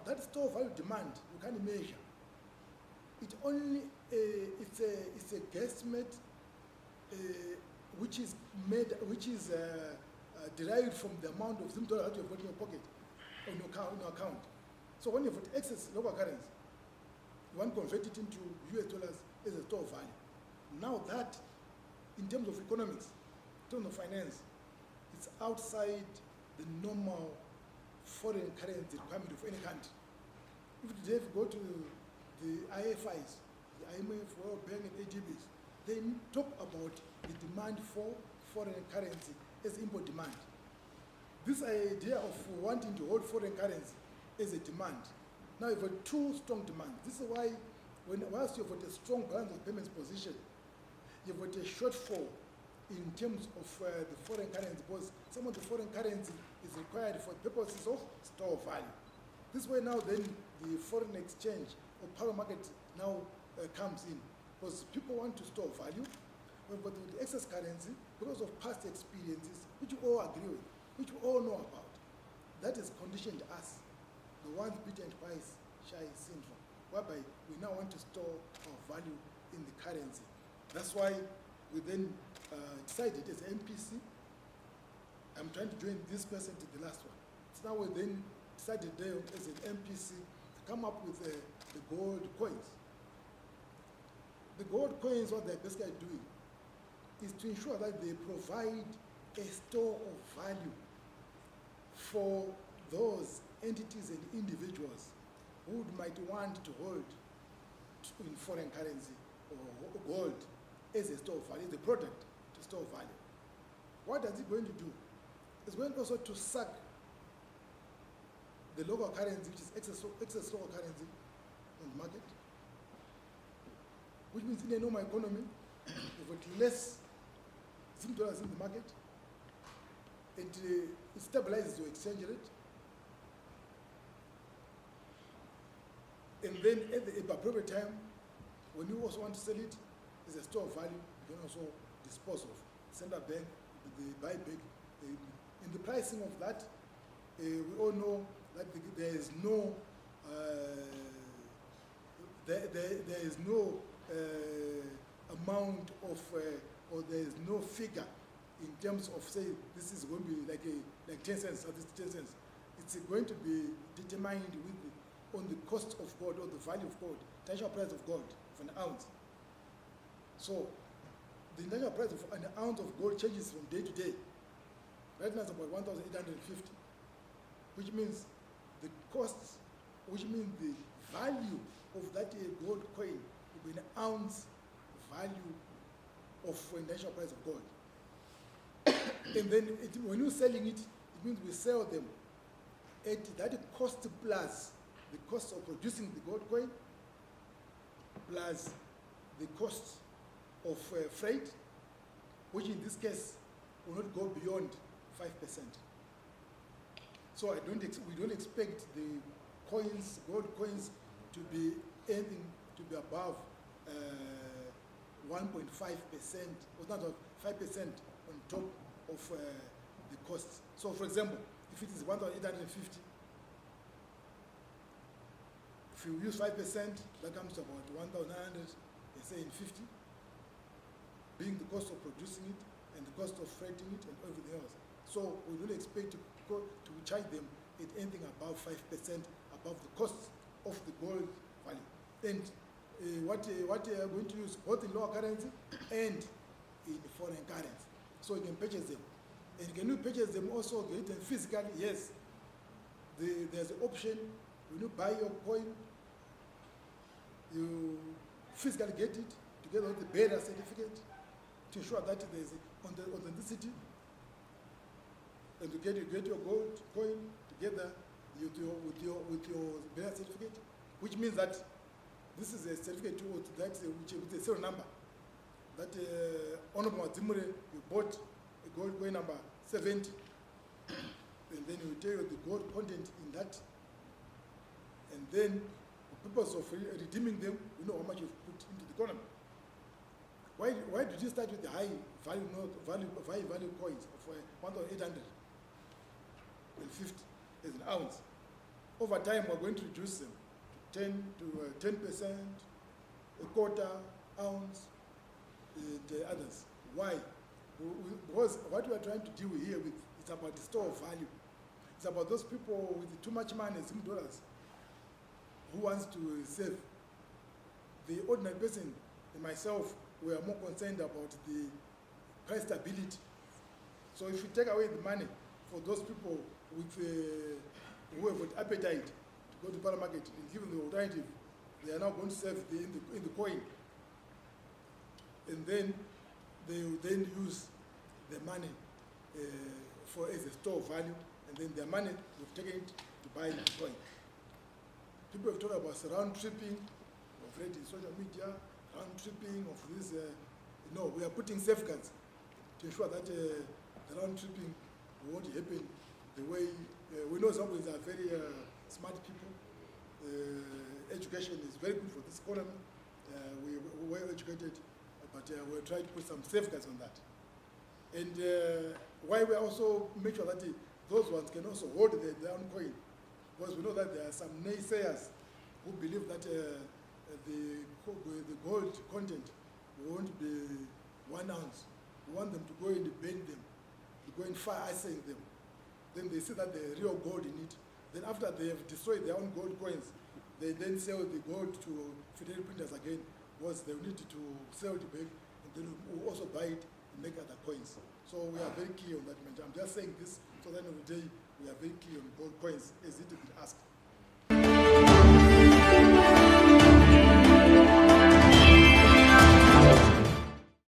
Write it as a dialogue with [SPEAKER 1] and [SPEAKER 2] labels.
[SPEAKER 1] that store value demand, you can't measure. It only, it's a guesstimate which is derived from the amount of Zim dollar that you've got in your pocket, on your account. So when you've got excess local currency, you want to convert it into US dollars as a store of value. Now that, in terms of economics, in terms of finance, it's outside the normal foreign currency requirement of any country. If today you go to the IFIs, the IMF, World Bank, and ADBs, they talk about the demand for foreign currency as import demand. This idea of wanting to hold foreign currency as a demand. Now you've got two strong demands. This is why, whilst you've got a strong balance of payments position, you've got a shortfall in terms of the foreign currency, because some of the foreign currency is required for purposes of store value. This way now then the foreign exchange or power market now comes in, because people want to store value, but with the excess currency, because of past experiences, which we all agree with, which we all know about, that has conditioned us, the once bitten twice shy syndrome, whereby we now want to store our value in the currency. That's why we then decided as an MPC, I'm trying to join this person to the last one. So now we then decided there as an MPC to come up with the gold coins. The gold coins, what they're basically doing is to ensure that they provide a store of value for those entities and individuals who might want to hold in foreign currency or gold as a store of value, as a product to store value. What is it going to do? It's going also to suck the local currency, which is excess local currency on the market, which means in a normal economy, you've got less Zim dollars in the market, and it stabilizes your exchange rate. And then at the appropriate time, when you also want to sell it as a store of value, you can also dispose of. Central bank, the buyback. In the pricing of that, we all know that there is no amount of or there is no figure in terms of, say, this is going to be like 10 cents or this 10 cents. It's going to be determined on the cost of gold or the value of gold, international price of gold for an ounce. So the international price of an ounce of gold changes from day to day. Right now it's about 1,850, which means the costs, which means the value of that gold coin will be an ounce value of international price of gold. And then when you're selling it, it means we sell them at that cost plus the cost of producing the gold coin plus the cost of freight, which in this case will not go beyond 5%. So we don't expect the coins, gold coins, to be anything to be above 1.5% or not 5% on top of the costs. So, for example, if it is 1,850, if you use 5%, that comes to about 1,950, being the cost of producing it and the cost of freighting it and everything else. So we don't expect to charge them at anything above 5% above the cost of the gold value. And what they are going to use both in local currency and in foreign currency. So you can purchase them. And can you purchase them also, get them physically? Yes. There's an option. When you buy your coin, you physically get it together with the bearer certificate to ensure that there is authenticity. And you get your gold coin together with your bearer certificate, which means that this is a certificate which is a serial number. That Honorable Zimure, you bought a gold coin number 70, and then you tell you the gold content in that, and then for purpose of redeeming them, you know how much you've put into the economy. Why did you start with the high value coins of 1,850 as an ounce? over time we're going to reduce them to 10%, a quarter ounce, and others. Why? Because what we are trying to deal here with, it's about the store of value. It's about those people with too much money, Zim dollars, who wants to save. The ordinary person and myself, we are more concerned about the price stability. So if you take away the money for those people with who have got appetite to go to the market and give them the alternative, they are now going to save in the coin. And then they will then use the money as a store of value, and then their money we've taken it to buy the coin. People have talked about round tripping, of read in social media, round tripping of this. No, we are putting safeguards to ensure that the round tripping won't happen the way we know. Zimbabweans are very smart people. Education is very good for this economy. We're well educated, but we're trying to put some safeguards on that. And why we also make sure that those ones can also hold their own coin, because we know that there are some naysayers who believe that the gold content won't be 1 ounce. We want them to go and bend them, to go and fire icing them. Then they see that there's real gold in it. Then after they have destroyed their own gold coins, they then sell the gold to fidelity printers again, because they need to sell it back, and then we'll also buy it and make other coins. So we are very key on that matter. I'm just saying this so that every day we are very key on gold coins, as it has been asked.